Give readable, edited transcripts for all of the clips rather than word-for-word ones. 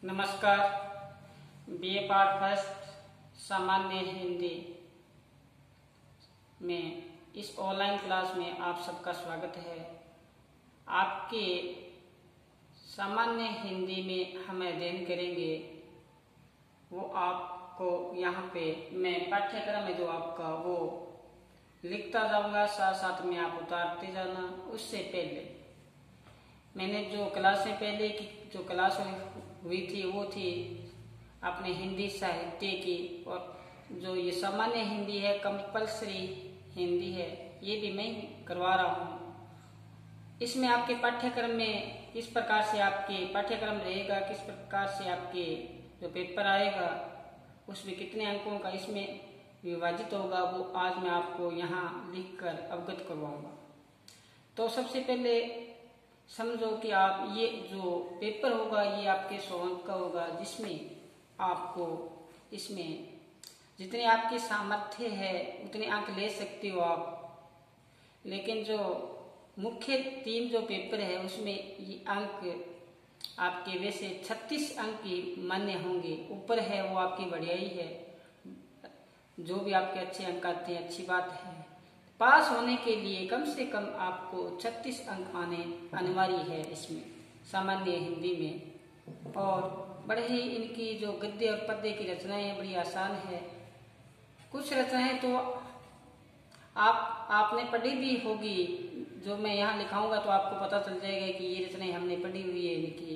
नमस्कार। BA part first सामान्य हिंदी में इस ऑनलाइन क्लास में आप सबका स्वागत है। आपके सामान्य हिंदी में हम अध्ययन करेंगे वो आपको यहाँ पे मैं पाठ्यक्रम में जो आपका वो लिखता जाऊँगा, साथ साथ में आप उतारते जाना। उससे पहले मैंने जो क्लासें पहले की जो क्लास हुई थी वो थी अपने हिंदी साहित्य की, और जो ये सामान्य हिंदी है, कंपलसरी हिंदी है, ये भी मैं करवा रहा हूँ। इसमें आपके पाठ्यक्रम में किस प्रकार से आपके पाठ्यक्रम रहेगा, किस प्रकार से आपके जो पेपर आएगा उसमें कितने अंकों का इसमें विभाजित होगा, वो आज मैं आपको यहाँ लिखकर अवगत करवाऊंगा। तो सबसे पहले समझो कि आप ये जो पेपर होगा ये आपके 100 अंक का होगा, जिसमें आपको इसमें जितने आपके सामर्थ्य है उतने अंक ले सकते हो आप। लेकिन जो मुख्य 3 जो पेपर है उसमें ये अंक आपके वैसे 36 अंक की मान्य होंगे। ऊपर है वो आपकी बढ़िया ही है, जो भी आपके अच्छे अंक आते हैं अच्छी बात है। पास होने के लिए कम से कम आपको 36 अंक आने अनिवार्य है इसमें सामान्य हिंदी में। और बड़े ही इनकी जो गद्य और पद्य की रचनाएं हैं बड़ी आसान है। कुछ रचनाएं तो आपने पढ़ी भी होगी, जो मैं यहाँ लिखाऊंगा तो आपको पता चल जाएगा कि ये रचनाएं हमने पढ़ी हुई है इनकी।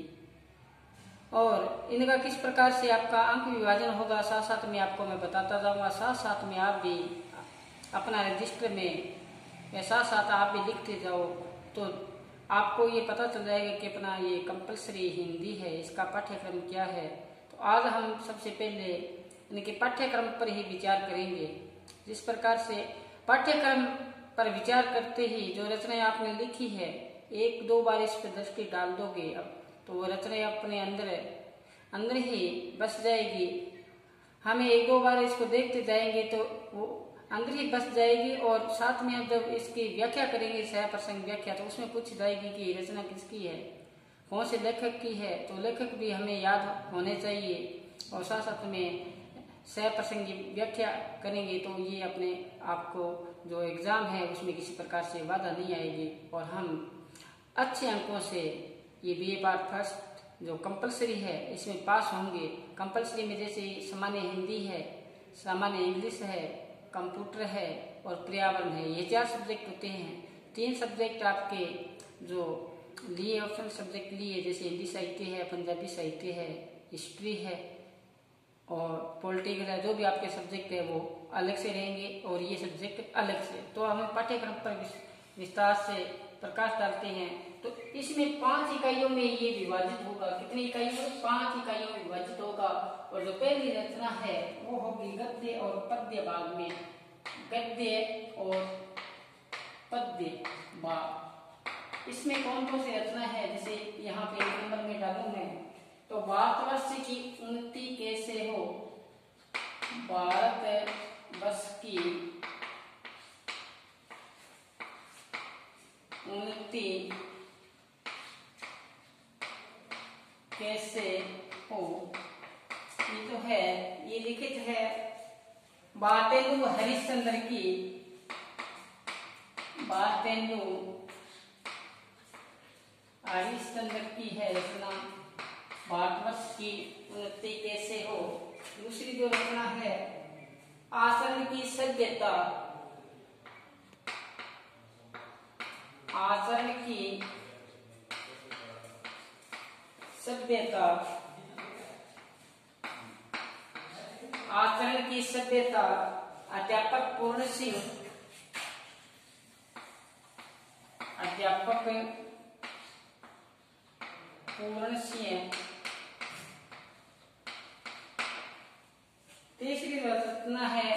और इनका किस प्रकार से आपका अंक विभाजन होगा साथ साथ में आपको मैं बताता जाऊंगा। साथ साथ में आप भी अपना रजिस्टर में या साथ साथ आप भी लिखते जाओ तो आपको ये पता चल जाएगा कि अपना ये कंपलसरी हिंदी है, इसका पाठ्यक्रम क्या है। तो आज हम सबसे पहले इनके पाठ्यक्रम पर ही विचार करेंगे। जिस प्रकार से पाठ्यक्रम पर विचार करते ही जो रचनाएं आपने लिखी है, 1-2 बार इस पर दृष्टि डाल दोगे अब तो वो रचनाएं अपने अंदर ही बस जाएगी। हमें 1-2 बार इसको देखते जाएंगे तो वो अंदर ही बस जाएगी। और साथ में अब जब इसकी व्याख्या करेंगे, सह प्रसंग व्याख्या, तो उसमें पूछ जाएगी कि रचना किसकी है, कौन से लेखक की है। तो लेखक भी हमें याद होने चाहिए। और साथ साथ में सह प्रसंग व्याख्या करेंगे तो ये अपने आपको जो एग्जाम है उसमें किसी प्रकार से बाधा नहीं आएगी और हम अच्छे अंकों से ये बीए पार्ट फर्स्ट जो कंपलसरी है इसमें पास होंगे। कंपलसरी में जैसे सामान्य हिंदी है, सामान्य इंग्लिश है, कंप्यूटर है और पर्यावरण है, ये 4 सब्जेक्ट होते हैं। 3 सब्जेक्ट आपके जो लिए ऑप्शनल सब्जेक्ट लिए जैसे हिंदी साहित्य है, पंजाबी साहित्य है, हिस्ट्री है और पॉलिटिकल है, जो भी आपके सब्जेक्ट है वो अलग से रहेंगे और ये सब्जेक्ट अलग से। तो हम पाठ्यक्रम पर विस्तार से प्रकाश डालते हैं। तो इसमें 5 इकाइयों में ये विभाजित होगा। कितनी इकाइयों में? 5 इकाइयों में विभाजित होगा। और जो पहली रचना है वो होगी गद्य और पद्य भाग में। गद्य और पद्य भाग, इसमें कौन कौन सी रचना है जैसे यहाँ पे एक नंबर में डालूं मैं तो भारतवर्ष की उन्नति कैसे हो, भारतवर्ष की उन्नति कैसे हो, ये तो है, ये लिखित है भारतेंदु हरिश्चंद्र की। भारतेंदु हरिश्चंद्र की है रचना भारतवर्ष की उन्नति कैसे हो। दूसरी जो रचना है आचरण की सभ्यता, आचरण की सभ्यता, आचरण की सभ्यता अध्यापक पूर्ण सिंह, अध्यापक पूर्ण सिंह। तीसरी रचना है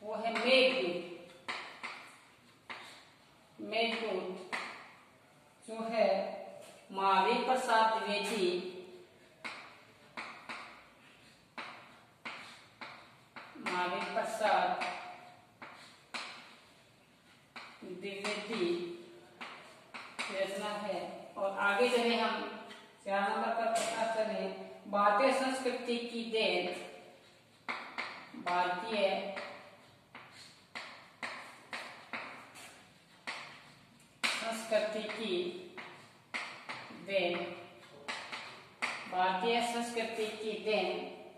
वो है मेघदूत, मेघदूत जो है महावीर प्रसाद द्विवेदी, महावीर प्रसाद द्विवेदी रचना है। और आगे चले हम 4 नंबर पर प्रकाश करें भारतीय संस्कृति की देन, भारतीय संस्कृति की देन, भारतीय संस्कृति की देन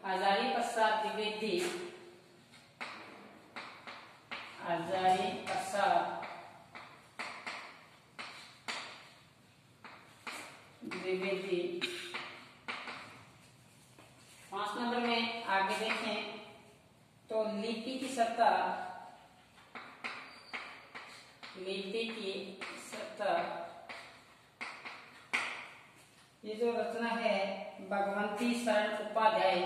हजारी प्रसाद द्विवेदी, हजारी प्रसाद द्विवेदी। 5 नंबर में आगे देखें तो लिपि की सत्ता, लिपि की सत्ता, ये जो रचना है भगवंती शरण उपाध्याय,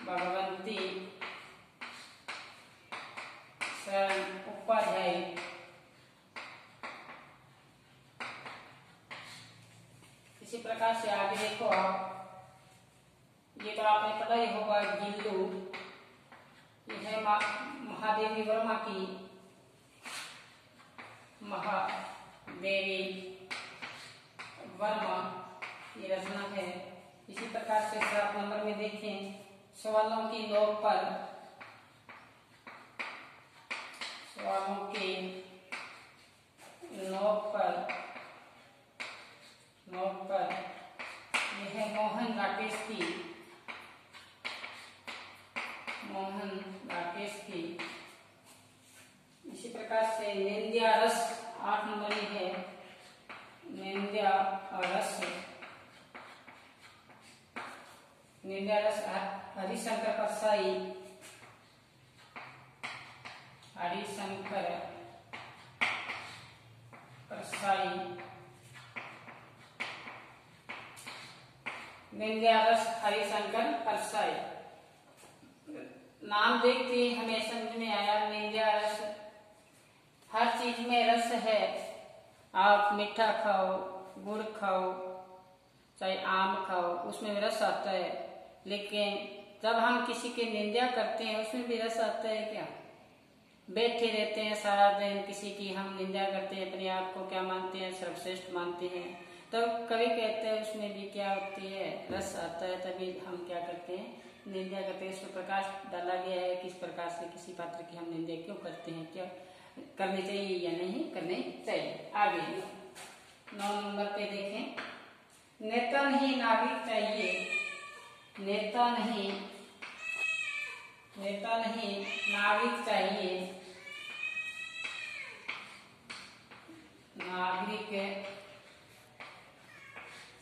भगवंती शरण उपाध्याय। इसी प्रकार से आगे देखो आप, ये तो आपने पढ़ा ही होगा गिल्लू, ये है महादेवी वर्मा की, महादेवी वर्मा ये रचना है। इसी प्रकार से 7 नंबर में देखें सवालों की नोक पर, सवालों की नोक पर, नोक पर यह है मोहन राकेश की, मोहन राकेश की। इसी प्रकार से निंद्या रस 8 नंबर में है, निंद्या रस, निंद्या रस हरिशंकर परसाई, हरिशंकर परसाई, निंद्या रस हरिशंकर परसाई। नाम देखते ही हमें समझ में आया निंद्या रस, हर चीज में रस है। आप मीठा खाओ, गुड़ खाओ, चाहे आम खाओ, उसमें भी रस आता है। लेकिन जब हम किसी की निंदा करते हैं उसमें भी रस आता है क्या? बैठे रहते हैं सारा दिन, किसी की हम निंदा करते हैं, अपने आप को क्या मानते हैं, सर्वश्रेष्ठ मानते हैं, तो कभी कहते हैं उसमें भी क्या होती है, रस आता है। तभी हम क्या करते हैं, निंदा करते हैं। इसमें प्रकाश डाला गया है किस प्रकार से किसी पात्र की हम निंदा क्यों करते हैं, क्या करनी चाहिए या नहीं करनी चाहिए। आगे 9 नंबर पे देखें, नेता नहीं नागरिक चाहिए, नेता नहीं, नेता नहीं नागरिक चाहिए, नागरिक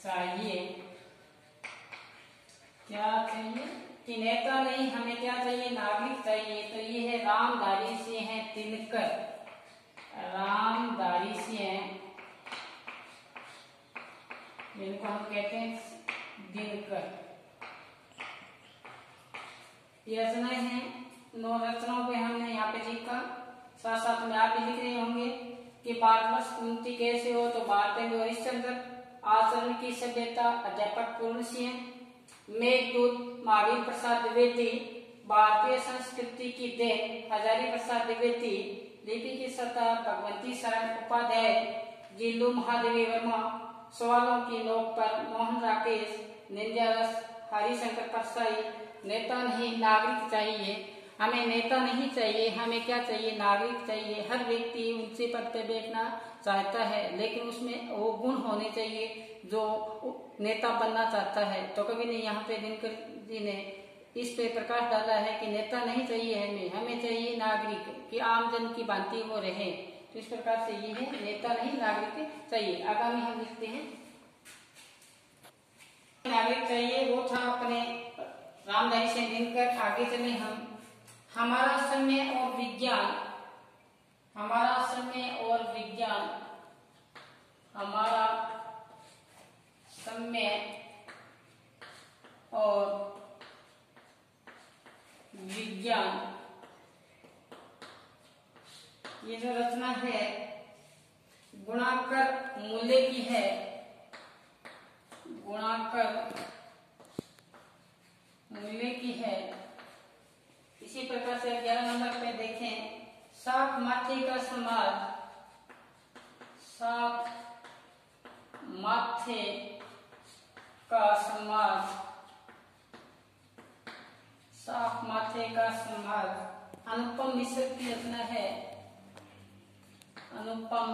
चाहिए। क्या चाहिए कि नेता नहीं, हमें क्या चाहिए, नागरिक चाहिए। तो ये है रामधारी से हैं दिनकर, रामधारी से हैं, जिनको हम कहते हैं दिनकर। ये रचनाएं हैं, 9 रचनाओं पे हमने यहाँ पे लिखा। साथ साथ में आप भी लिख रहे होंगे कि भारतवर्ष उन्नति कैसे हो, तो भारत में हरिश्चंद्र, आचरण की सभ्यता अध्यापक पूर्ण सिंह, मेघदूत महावीर प्रसाद द्विवेदी, भारतीय संस्कृति की देन हजारी प्रसाद द्विवेदी, लिपि की सत्ता भगवंती शरण उपाध्याय, गिल्लू महादेवी वर्मा, सवालों की नोक पर मोहन राकेश, निंद्या रस हरिशंकर परसाई। नेता नहीं नागरिक चाहिए, हमें नेता नहीं चाहिए, हमें क्या चाहिए, नागरिक चाहिए। हर व्यक्ति ऊंचे पद पर बैठना चाहता है, लेकिन उसमें वो गुण होने चाहिए जो नेता बनना चाहता है। तो कभी नहीं, यहाँ पे दिनकर जी ने इस पे प्रकाश डाला है कि नेता नहीं चाहिए हमें, हमें चाहिए नागरिक, कि आम जन की भांति वो रहे। तो इस प्रकार से ये है, नेता नहीं नागरिक चाहिए। आगामी हम लिखते हैं, नागरिक चाहिए वो था अपने रामधारी से दिनकर। आगे चले हम, हमारा समय और विज्ञान, हमारा समय और विज्ञान, हमारा समय और विज्ञान। ये जो रचना है गुणाकर मूल्य की है, गुणाकर मूल्य की है। इसी प्रकार से 11 नंबर पे देखें, सात माथे का समाज, सात माथे का समाज, का समाज अनुपम मिश्र की रचना है। अनुपम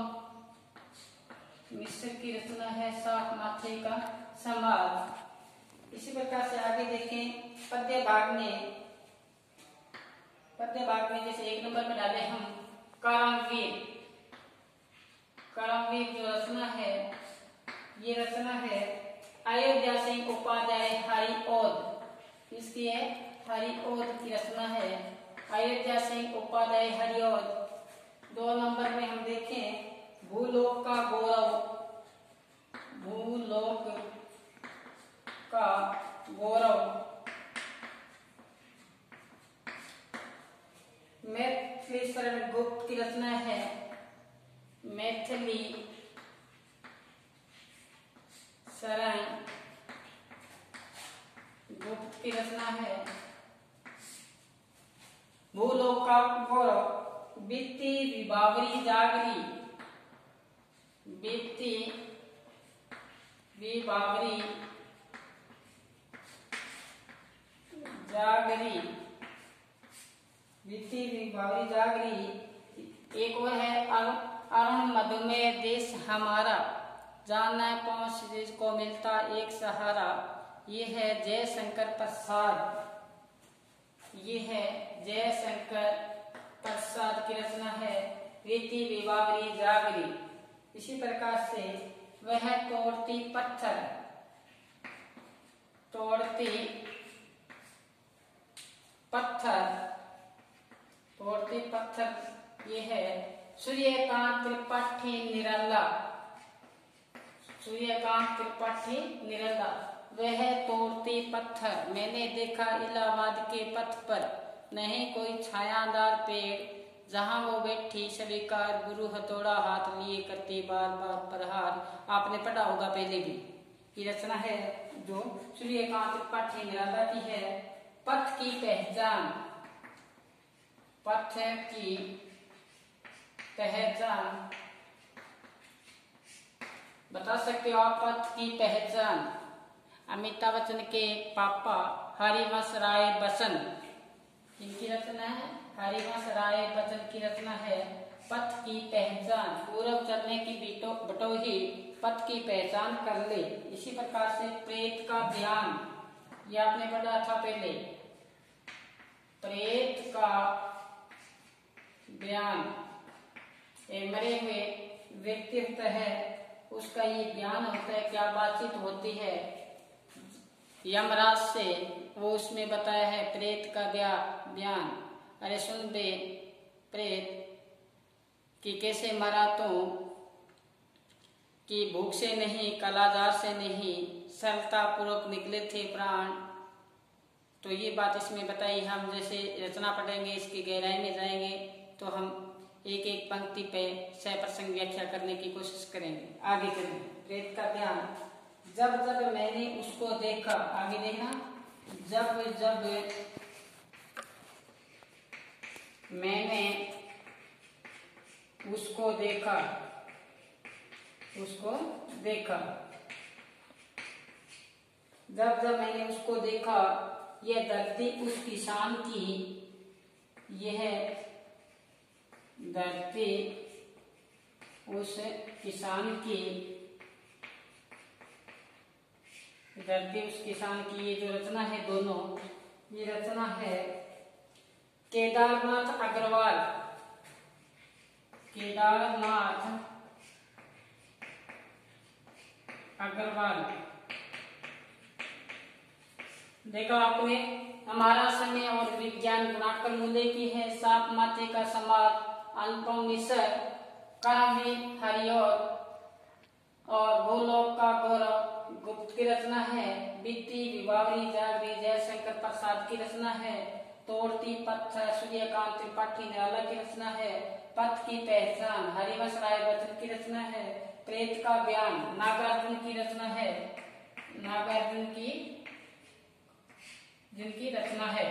मिश्र की रचना है सात माथे का समाज। इसी प्रकार से आगे देखें पद्य भाग में जैसे एक नंबर में डाले हम करमवीर। करमवीर जो रचना है, ये रचना है अयोध्या सिंह उपाध्याय हरिऔध। इसकी है हरिऔध की रचना है, अयोध्या सिंह उपाध्याय हरिऔध। दो नंबर में हम देखें भूलोक का गौरव। भूलोक का गौरव मैथिली शरण गुप्त की रचना है। मैथिली शरण गुप्त की रचना है। भूलोक का गौरव बीती विभावरी जागरी। बीती विभावरी जागरी। बीती विभावरी जागरी। एक और है अरुण मधुमेह देश हमारा, जानना पहुंच जिसको मिलता एक सहारा। ये है जयशंकर प्रसाद। ये है जयशंकर प्रसाद की रचना है रीति विभावरी जागरी। इसी प्रकार से वह तोड़ती पत्थर। तोड़ती पत्थर। तोड़ती पत्थर ये है सूर्यकांत त्रिपाठी निराला। सूर्यकांत त्रिपाठी निराला। वह तोड़ती पत्थर मैंने देखा इलाहाबाद के पथ पर, नहीं कोई छायादार पेड़, जहां वो बैठी स्वीकार गुरु हथौड़ा हाथ लिए करती बार बार प्रहार। आपने पढ़ा होगा पहले भी। ये रचना है जो सूर्यकांत त्रिपाठी निराला की है। पथ की पहचान। पथ की पहचान बता सकते हो आप? पथ की पहचान अमिताभ बच्चन के पापा हरिवंश राय बच्चन, इनकी रचना है। हरिवंश राय बच्चन की रचना है पथ की पहचान। पूरब चलने की बटोही पथ की पहचान कर ले। इसी प्रकार से प्रेत का बयान, ये आपने पढ़ा था पहले। प्रेत का बयान एक मरे हुए व्यक्तित्व है, उसका ये बयान होता है, क्या बातचीत होती है यमराज से, वो उसमें बताया है प्रेत का बयान। अरे सुन बे प्रेत कि कैसे मरा तू, कि भूख से नहीं कालाजार से नहीं, सरलता पूर्वक निकले थे प्राण। तो ये बात इसमें बताई। हम जैसे रचना पढ़ेंगे इसकी गहराई में जाएंगे तो हम एक एक पंक्ति पे सप्रसंग व्याख्या करने की कोशिश करेंगे। आगे चलें। प्रेत का बयान। जब जब मैंने उसको देखा, आगे देखना, जब जब मैंने उसको देखा, उसको देखा, जब जब मैंने उसको देखा, यह धरती उस किसान की, यह धरती उस किसान की, धरती उस किसान की। ये जो रचना है दोनों, ये रचना है केदारनाथ अग्रवाल। केदारनाथ अग्रवाल। देखा आपने, हमारा समय और विज्ञान गुणाकर मूल्य की है। सात माथे का समाज अनुपम मिश्र, करमवीर हरिऔध और भूलोक का गौरव गुप्त की रचना है। बीती विभावरी जागरी जयशंकर प्रसाद की रचना है। तोड़ती पत्थर सूर्यकांत त्रिपाठी निराला की रचना है। पथ की पहचान हरिवंश राय बच्चन की रचना है। प्रेत का बयान नागार्जुन की रचना है। नागार्जुन की जिनकी रचना है।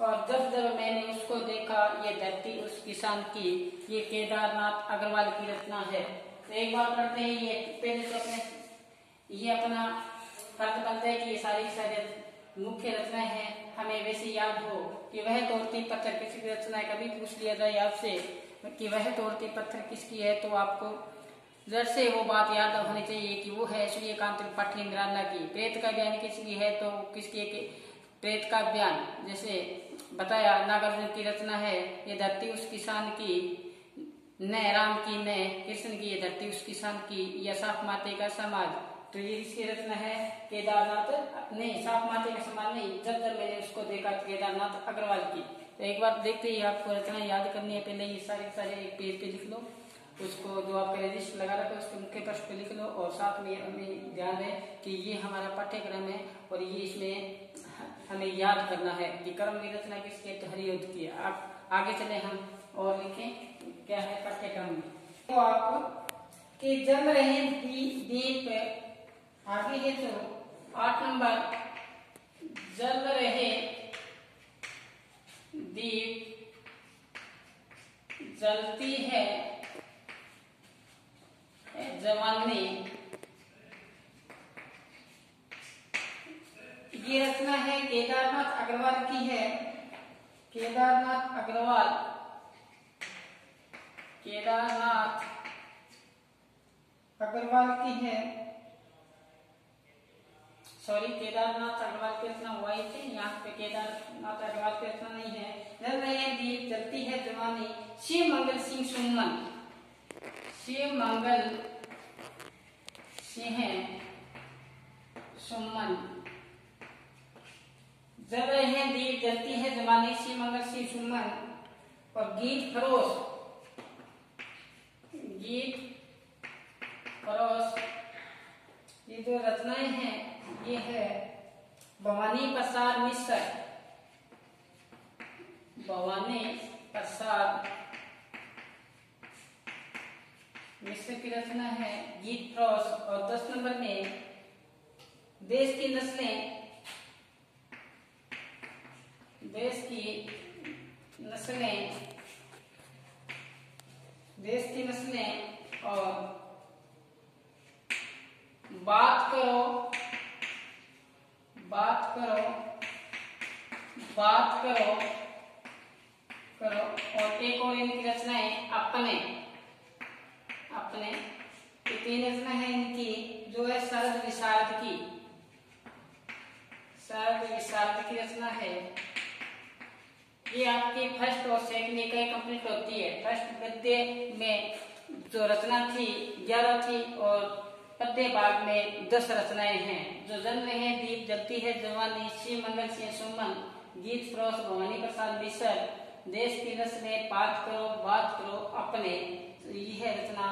और जब जब मैंने उसको देखा, ये धरती उस किसान की, ये केदारनाथ अग्रवाल की रचना है। तो एक बार पढ़ते हैं। ये पहले तो अपने ये अपना फर्ज बनता है कि ये सारी मुख्य रचना है, हमें वैसे याद हो कि वह तोड़ती पत्थर, किसी की रचना है, कभी पूछ लिया जाए आपसे कि वह तोड़ती पत्थर किसकी है, तो आपको जड़ से वो बात याद होनी चाहिए कि वो है सूर्यकांत त्रिपाठी इंद्राना की। प्रेत का ज्ञान किसकी है, तो किसकी प्रेत का बयान, जैसे बताया नागार्जुन की रचना है, ये धरती उसकी शान की, न राम की न कृष्ण की, ये धरती उसकी शान की, या साफ माते का समाज, तो ये इसकी रचना है केदारनाथ, नहीं साफ माते का समाज नहीं, जब जब मैंने उसको देखा, केदारनाथ अग्रवाल की। तो एक बार देखते ही आपको रचना याद करनी है, पहले ये सारे एक पेज पे लिख लो, उसको जो आपका रजिस्टर लगा रखा है उसके मुख्य पृष्ठ पे लिख लो, और साथ में हमें ध्यान है कि ये हमारा पाठ्यक्रम है और ये इसमें हमें याद करना है कि कर्म की रचना किसकी है, तो हरियुद्ध की। आप आगे चले हम और लिखें क्या है पाठ्यक्रम में, तो आप कि जल रहे दीप, आगे है तो 8 नंबर, जल रहे दीप जलती है जवानी, ये रचना है केदारनाथ अग्रवाल की है, केदारनाथ अग्रवाल, केदारनाथ अग्रवाल की है, सॉरी केदारनाथ अग्रवाल की रचना हुआ ही थे, यहाँ पे केदारनाथ अग्रवाल की रचना नहीं है। जल रहे दीप जलती है जवानी, शिव मंगल सिंह सुमन, शिव मंगल सिंह सुमन, जल रहे दीप जलती है जवानी, शिव मंगल सिंह सुमन, और गीत फरोश, गीत फरोश, ये जो रचनाएं हैं ये है भवानी प्रसाद मिश्र, भवानी प्रसाद मिश्र की रचना है गीत फरोश। और 10 नंबर में देश की नस्लें, देश की नस्लें, देश की नस्लें, और बात करो, बात करो, बात करो, करो, और एक और इनकी रचनाएं अपने, अपने, ये 3 रचना है इनकी, जो है शरद विशारद की, शरद विशारद की रचना है। ये आपकी फर्स्ट और सेकंड इकाई कंप्लीट होती है। फर्स्ट गद्य में जो रचना थी 11 थी, और पद्य भाग में 10 रचनाएं हैं, जो जल रहे हैं दीप जलती है जवानी, शिव मंगल सिंह सुमन, गीत फरोश भवानी प्रसाद मिश्र, देश की नस्लें, बात करो, बात करो, अपने, यह रचना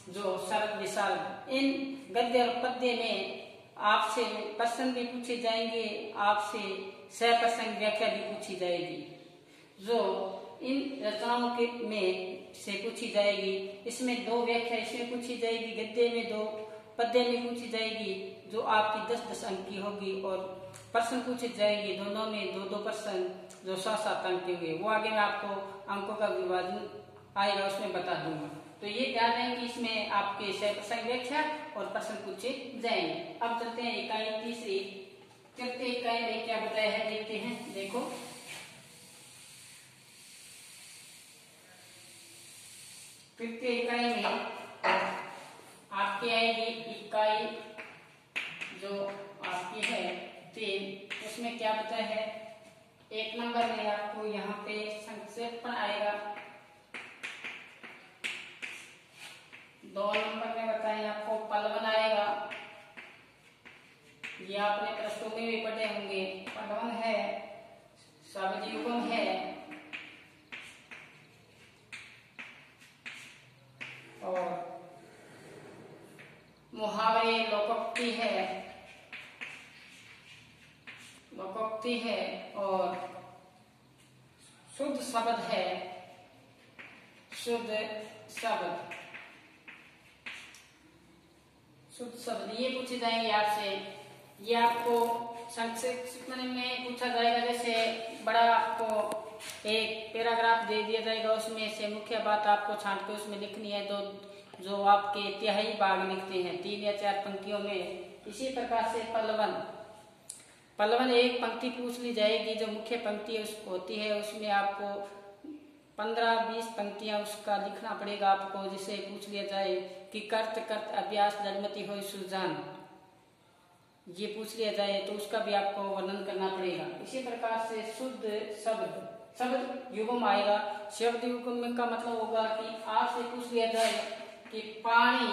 जो शरद विशारद। इन गद्य और पद्य में आपसे प्रश्न भी पूछे जाएंगे, आपसे सप्रसंग व्याख्या भी पूछी जाएगी, जो इन रचनाओं के में से पूछी जाएगी। इसमें 2 व्याख्या इसमें पूछी जाएगी, गद्य में 2, पद्य में पूछी जाएगी, जो आपकी 10-10 अंक की होगी, और प्रश्न पूछे जाएंगे दोनों में 2-2 प्रश्न, जो 7-7 अंक के होंगे। वो आगे मैं आपको अंकों का विभाजन आएगा उसमें बता दूंगा। तो ये ध्यान रहे कि इसमें आपके सप्रसंग व्याख्या और प्रश्न पूछे जाएंगे। अब चलते हैं इकाई तीसरी, तृतीय इकाई में क्या बताया है देखते हैं। देखो तृतीय इकाई में आपकी आएगी इकाई जो आपकी है 3, उसमें क्या बताया है। 1 नंबर में आपको यहाँ पे संक्षेपण आएगा, 2 नंबर में बताएं आपको पलवन आएगा, ये आपने प्लस 2 में भी पढ़े होंगे। पलवन है, शब्द युगम है, और मुहावरे लोकोक्ति है, लोकोक्ति है, और शुद्ध शब्द है, शुद्ध शब्द, शुद्ध शब्द ये पूछे जाएंगे आपसे। ये आपको संक्षिप्त में पूछा जाएगा, जैसे बड़ा आपको एक पैराग्राफ दे दिया जाएगा, उसमें से मुख्य बात आपको छांट के उसमें लिखनी है, जो आपके 3 भाग लिखते हैं 3 या 4 पंक्तियों में। इसी प्रकार से पलवन, पल्लवन एक पंक्ति पूछ ली जाएगी, जो मुख्य पंक्ति होती है उसमें आपको 15-20 पंक्तियां उसका लिखना पड़ेगा आपको। जिसे पूछ लिया जाए कि कर्त कर्त अभ्यास जलमती हो सुजान, ये पूछ लिया जाए तो उसका भी आपको वर्णन करना पड़ेगा। इसी प्रकार से शुद्ध शब्द, शब्द युग्म आएगा। शब्द युग्म का मतलब होगा कि आपसे पूछ लिया जाए कि पानी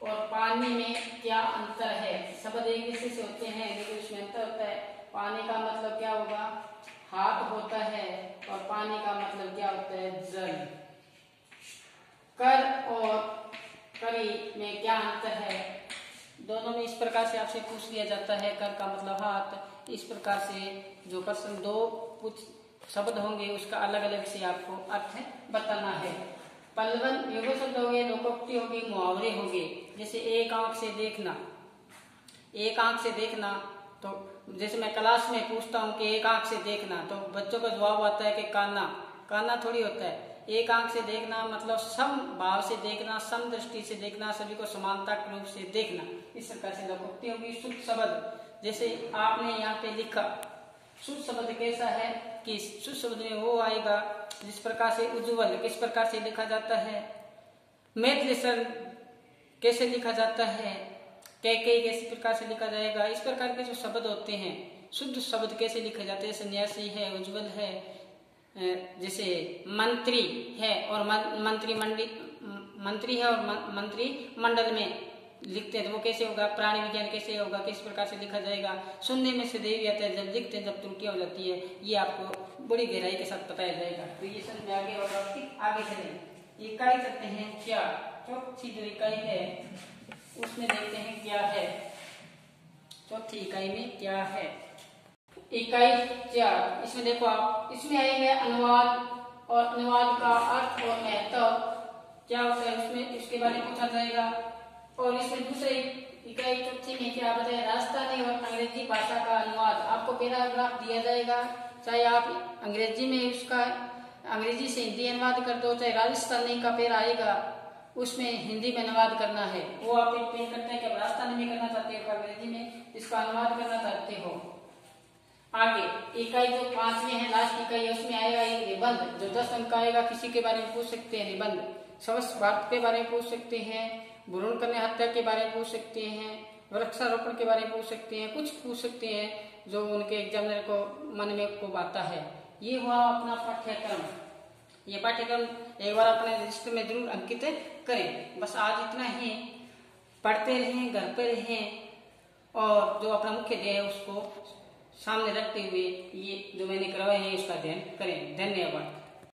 और पानी में क्या अंतर है। शब्द एक दूसरे से होते हैं लेकिन उसमें अंतर होता है। पानी का मतलब क्या होगा, हाथ होता है, और पानी का मतलब क्या होता है, जल। कर और करी में क्या अंतर है, दोनों में इस प्रकार से आपसे पूछ लिया जाता है। कर का मतलब हाथ। इस प्रकार से जो प्रश्न दो कुछ शब्द होंगे उसका अलग अलग से आपको अर्थ बताना है। पल्लवन युग्म शब्द हो गए, लोकोक्ति होगी, मुहावरे होंगे। जैसे एक आंख से देखना, एक आंख से देखना, तो जैसे मैं क्लास में पूछता हूँ कि एक आंख से देखना, तो बच्चों का जवाब आता है कि काना। काना थोड़ी होता है। एक आंख से देखना मतलब सम भाव से देखना, सम दृष्टि से देखना, सभी को समानता के रूप से देखना। इस प्रकार से लोकोक्ति होगी। शुद्ध शब्द, जैसे आपने यहाँ पे लिखा, शुद्ध शब्द कैसा है कि शुद्ध शब्द में वो आएगा जिस प्रकार से उज्ज्वल किस प्रकार से लिखा जाता है, मैथिलेश्वर कैसे लिखा जाता है, कैके किस प्रकार से लिखा जाएगा। इस प्रकार के जो शब्द होते हैं, शुद्ध शब्द कैसे लिखे जाते हैं, सन्यासी है, उज्ज्वल है, जैसे मंत्री है और मंत्री है और मंत्री मंडल में लिखते हैं तो वो कैसे होगा, प्राणी विज्ञान कैसे होगा, किस प्रकार से लिखा जाएगा। सुनने में से देवी आता है, जब लिखते हैं जब त्रुटियां हो जाती है, ये आपको बड़ी गहराई के साथ बताया जाएगा। तो ये समझ में आगे होगा। आगे चलें, इकाई करते हैं क्या, चौथी जो इकाई है उसमें देखते हैं क्या है। चौथी इकाई में क्या है, इकाई 4। इसमें देखो आप, इसमें आएंगे अनुवाद और अनुवाद का अर्थ और महत्व क्या होता है उसमें, इसके बारे में पूछा जाएगा। और इसमें दूसरी इकाई चौथी में क्या बताया, राजस्थानी और अंग्रेजी भाषा का अनुवाद। आपको पैराग्राफ दिया जाएगा, चाहे आप अंग्रेजी में उसका अंग्रेजी से हिंदी अनुवाद कर दो, चाहे राजस्थानी का पैरा आएगा उसमें हिंदी में अनुवाद करना है। वो आप एक पेन करते हैं कि राजस्थानी में करना चाहते हो, अंग्रेजी में इसका अनुवाद करना चाहते हो। आगे इकाई जो 5वीं है, लास्ट इकाई, उसमें आएगा एक निबंध जो 10 अंक का आएगा। किसी के बारे में पूछ सकते हैं निबंध, स्वच्छ भारत के बारे में पूछ सकते हैं, भ्रूण कन्या हत्या के बारे में पूछ सकते हैं, वृक्षारोपण के बारे में पूछ सकते हैं, कुछ पूछ सकते हैं जो उनके एग्जामिनर को मन में को आता है। ये हुआ अपना पाठ्यक्रम। ये पाठ्यक्रम एक बार अपने रजिस्टर में जरूर अंकित करें। बस आज इतना ही, पढ़ते रहें, घर पे रहें, और जो अपना मुख्य ध्येय है उसको सामने रखते हुए ये जो मैंने करवाए हैं उसका अध्ययन करें। धन्यवाद।